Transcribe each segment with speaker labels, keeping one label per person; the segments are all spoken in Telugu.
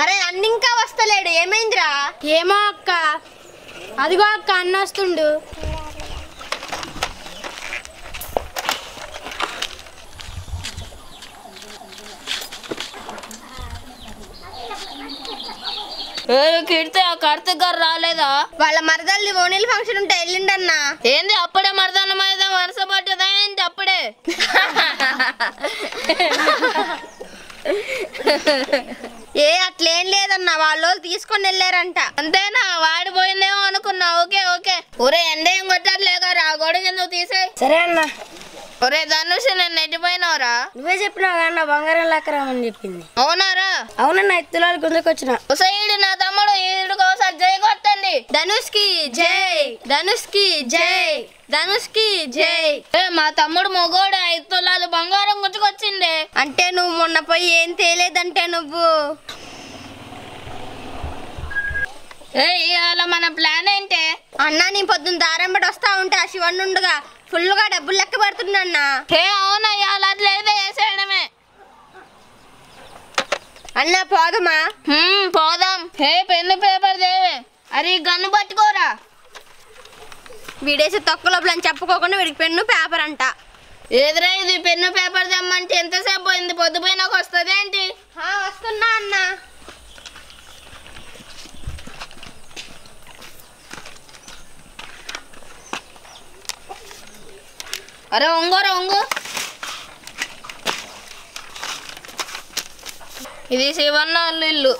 Speaker 1: అరే అన్న ఇంకా వస్తలేడు, ఏమైందిరా?
Speaker 2: ఏమో అక్క, అదిగో అక్క అన్న వస్తుండు.
Speaker 3: కీర్తి ఆ కార్తిక్ గారు రాలేదా?
Speaker 1: వాళ్ళ మరదల్ని ఓనీల ఫంక్షన్ ఉంటే వెళ్ళిండన్నా.
Speaker 3: ఏంది అప్పుడే మరదల మీద వరుస పడ్డదా ఏంటి అప్పుడే?
Speaker 1: ఏ అట్లేం లేదన్నా, వాళ్ళు తీసుకొని వెళ్ళారంట.
Speaker 3: అంతేనా? వాడిపోయిందేమో అనుకున్నా. Okay okay. ఒరే ఎండ ఏం కొట్టట్లేగా, రా గొడుగు ఎందుకు తీసేయ్.
Speaker 2: సరే అన్న.
Speaker 3: ఒరే ధనుష్ నేను ఎట్టిపోయినావురా?
Speaker 2: నువ్వే చెప్పినావు అన్న బంగారం లెక్కరామని చెప్పింది.
Speaker 3: అవునారా?
Speaker 2: అవునన్న, ఎత్తులాలు గుంజుకొచ్చిన.
Speaker 3: ఉసైడు నా తమ్ముడు ఈడుకు ఒకసారి జై కొట్టండి.
Speaker 1: ధనుష్ కి జై, ధనుష్ కి జై, ధనుష్ కి జై.
Speaker 3: మా తమ్ముడు మొగోడు 5 తులాలు బంగారం గుంజుకొచ్చిండే.
Speaker 1: అంటే నువ్వు మొన్న పోయి ఏం తేలేదంటే నువ్వు.
Speaker 3: ఇవాళ మన ప్లాన్ ఏంటే?
Speaker 1: అన్నా నీ పొద్దున్న దారం బట్టి వస్తా ఉంటే ఆ శివన్నుండగా ఫుల్ గా డబ్బులు లెక్క పెడుతున్నా.
Speaker 3: అవునా? ఇవాళ అట్లయితే వేసేయడమే.
Speaker 1: అన్నా పోదమా?
Speaker 3: పోదాం. పెన్ను పేపర్ దేవే. అరే గన్ను పట్టుకోరా.
Speaker 1: వీడేసి తొక్కలోపల అని చెప్పుకోకుండా వీడికి పెన్ను పేపర్ అంట.
Speaker 3: ఎదురా ఇది పెన్ను పేపర్ తెమ్మంటే ఎంతసేపు పోయింది? పొద్దుపోయినాక వస్తుంది ఏంటి?
Speaker 1: వస్తున్నా అన్నా.
Speaker 3: అరే ఒంగోరా ఒంగు. ఇది శివన్న వాళ్ళ ఇల్లు.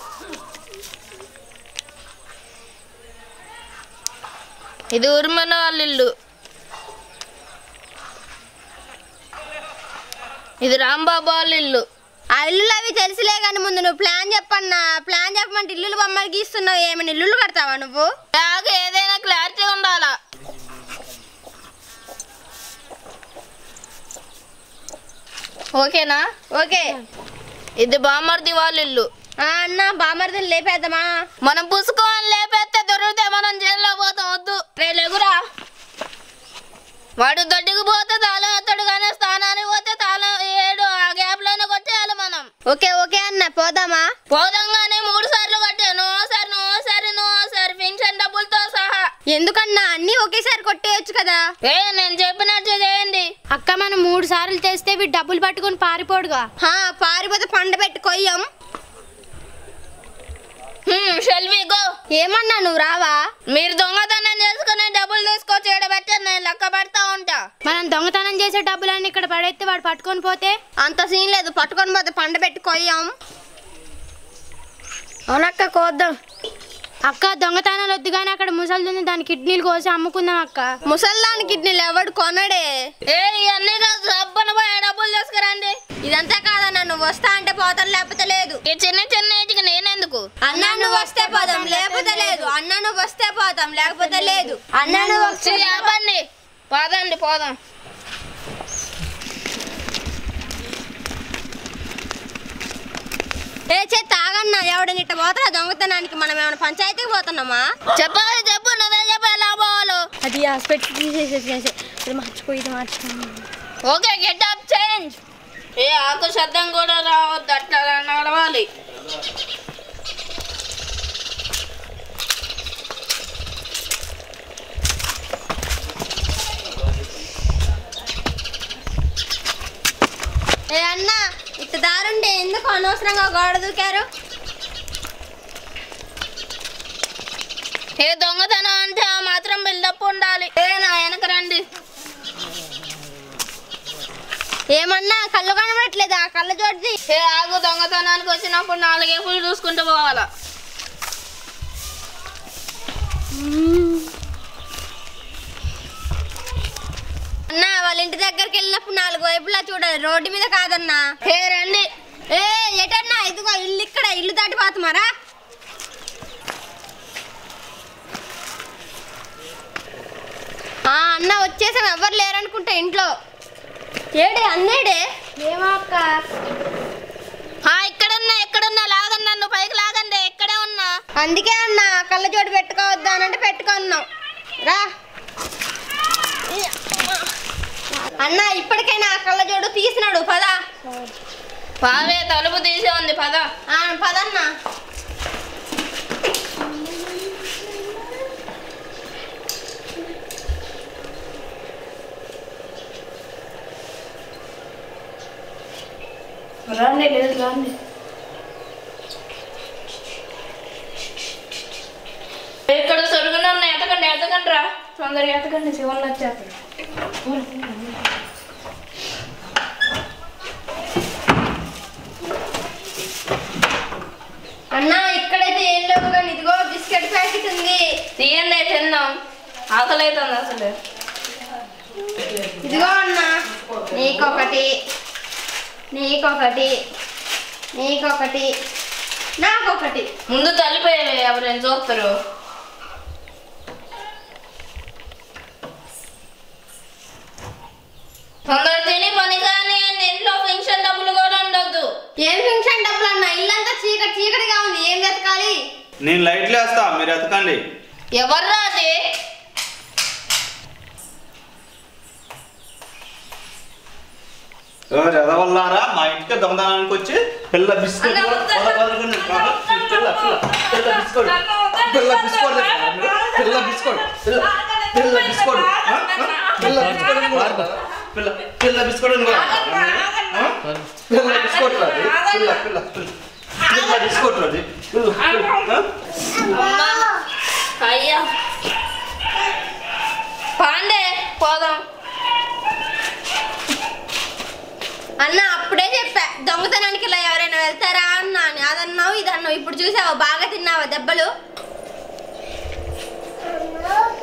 Speaker 3: ఇది ఉర్మల వాళ్ళ ఇల్లు. ఇది రాంబాబు వాళ్ళ ఇల్లు.
Speaker 1: ఆ ఇల్లులు అవి తెలుసులే కానీ ముందు నువ్వు ప్లాన్ చెప్పన్నా. ప్లాన్ చెప్పమంటే ఇల్లులు బొమ్మలు గీస్తున్నావు. ఏమైనా ఇల్లులు కడతావా నువ్వు?
Speaker 3: నాకు ఏదైనా క్లారిటీ ఉండాలా. ఓకేనా?
Speaker 1: ఓకే.
Speaker 3: ఇది బామర్ది వాళ్ళ ఇల్లు.
Speaker 1: అన్న బామర్దిని లేపేద్దామా?
Speaker 3: మనం పుసుకోని లేపేస్తే దొరికితే మనం జైల్లో పోతాం. వద్దు రే లేగురా. వాడు దొడ్డికి పోతే తాళం ఎత్తాడు కానీ స్థానానికి పోతే తాళం ఏడు. ఆ గ్యాప్ లోనే కొట్టేయాలి మనం.
Speaker 1: ఓకే ఓకే అన్న పోదామా?
Speaker 3: పోదాంగానే 3 సార్లు కొట్టాను. ఓసారి పెన్షన్ డబ్బులతో సహా.
Speaker 1: ఎందుకన్నా అన్ని ఒకేసారి కొట్టేయచ్చు కదా?
Speaker 3: నేను చెప్పినట్టు చేయండి.
Speaker 2: అక్క మనం 3 సార్లు తెస్తే వీడు డబ్బులు పట్టుకొని పారిపోడుగా.
Speaker 1: పారిపోతే పండ పెట్టి కొయ్యం.
Speaker 3: షెల్వి గో.
Speaker 1: ఏమన్నా నువ్వు రావా?
Speaker 3: మీరు దొంగతనం చేసుకుని డబ్బులు తీసుకొచ్చి ఏడబెట్టి నేను లెక్క పెడతా ఉంటా.
Speaker 2: మనం దొంగతనం చేసే డబ్బులన్నీ ఇక్కడ పడేస్తే వాడు పట్టుకొని పోతే
Speaker 1: అంత సీన్ లేదు. పట్టుకొని పోతే పండ పెట్టి కొయ్యం.
Speaker 2: అవునక్క కోద్దాం. అక్క దొంగతనాలు వద్దు కానీ అక్కడ ముసలిదుంది, దాని కిడ్నీలు కోసి అమ్ముకుందాం అక్క.
Speaker 1: ముసల్దాని కిడ్నీలు ఎవడు కొనడే.
Speaker 3: ఇవన్నీ సబ్బన పోయి డబ్బులు తీసుకురండి.
Speaker 1: ఇదంతా కాదన్నా, నువ్వు వస్తా అంటే పోతాను లేకపోతే లేదు.
Speaker 3: ఈ చిన్న ఏజ్కి నేనెందుకు?
Speaker 1: అన్నా నువ్వు వస్తే పోదాం లేకపోతే లేదు. అన్నా నువ్వు వస్తే పోతాం లేకపోతే లేదు. అన్నా నువ్వు వస్తే
Speaker 3: చెప్పండి. పోదండి పోదాం.
Speaker 1: తాగన్నా. ఎవడని ఇట్ట పోతారా దొంగతనానికి? మనం ఏమైనా పంచాయతీకి పోతున్నామా?
Speaker 3: చెప్పాలి. చెప్పు నువ్వే చెప్పా ఎలా పోవాలో.
Speaker 2: అది హాస్పిటల్ తీసేసి మర్చిపోయి మార్చుకున్నాం.
Speaker 3: Okay get up change. ఆకు శబ్దం కూడా రావద్దు, అట్లా నడవాలి.
Speaker 1: అన్నా ఇట్ట దారుండే ఎందుకు అనవసరంగా గోడ దూకారు?
Speaker 3: దొంగతనం అంటే ఆ మాత్రం బిల్డప్ ఉండాలి. నా వెనక రండి.
Speaker 1: ఏమన్నా కళ్ళు కనబడట్లేదు? ఆ కళ్ళ జోడిది.
Speaker 3: ఆగు. దొంగతనానికి వచ్చినప్పుడు 4 ఏపులు చూసుకుంటూ పోవాలా.
Speaker 1: అన్నా వాళ్ళ ఇంటి దగ్గరికి వెళ్ళినప్పుడు 4 వైపులా చూడాలి, రోడ్డు మీద కాదన్నా.
Speaker 3: రండి.
Speaker 1: ఎటన్నా? ఇదిగో ఇల్లు ఇక్కడ. ఇల్లు దాటిపోతున్నారా? అన్న వచ్చేసాం. ఎవరు లేరనుకుంటా ఇంట్లో. ఏడే అన్నేడే?
Speaker 2: ఏమో అక్క.
Speaker 3: ఎక్కడున్నా లాగండి. నన్ను పైకి లాగండి. ఎక్కడే ఉన్నా.
Speaker 1: అందుకే అన్న కళ్ళ జోడు పెట్టుకోవద్దా అంటే పెట్టుకున్నాం. రా అన్న, ఇప్పటికైనా ఆ కళ్ళ జోడు తీసినాడు. పదా
Speaker 3: పావే తలుపు తీసే ఉంది. పదా
Speaker 1: పదన్నా.
Speaker 3: రండి లేదు రండి. ఇక్కడ సొరుగున ఉన్నాయి, ఎతకండి ఎతకండి రా, తొందరగా ఎతకండి, శివన్ వచ్చేస్తాడు.
Speaker 1: అన్న ఇక్కడైతే ఏం లేవు కానీ ఇదిగో బిస్కెట్ ప్యాకెట్ ఉంది,
Speaker 3: తీయండి తిందాం, ఆకలి అవుతుంది అసలు.
Speaker 1: ఇదిగో అన్న నీకొకటి నీకొకటి నీకొకటి నాకొకటి.
Speaker 3: ముందు తలిపోయేవి ఎవరైనా చూస్తారు. తొందర తిని పని కానీ ఇంట్లో ఫంక్షన్ డబ్బులు కూడా ఉండొద్దు.
Speaker 1: ఏం ఫంక్షన్ డబ్బులు అన్న? ఇల్లంతా చీకటి చీకటిగా ఉంది, ఏం వెతకాలి?
Speaker 4: నేను లైట్లు వేస్తా, మీరు ఎతకండి.
Speaker 3: ఎవర్రా అది?
Speaker 4: చదవల్లారా మా ఇంటికి దొంగతనానికి వచ్చి పిల్ల బిస్కెట్
Speaker 3: అయ్యా పాండే పోదాం.
Speaker 1: అన్న అప్పుడే చెప్పా దొంగతనానికి ఇలా ఎవరైనా వెళ్తారా అన్నా అని. అదన్నావు ఇదన్నావు, ఇప్పుడు చూసావా బాగా తిన్నావా దెబ్బలు?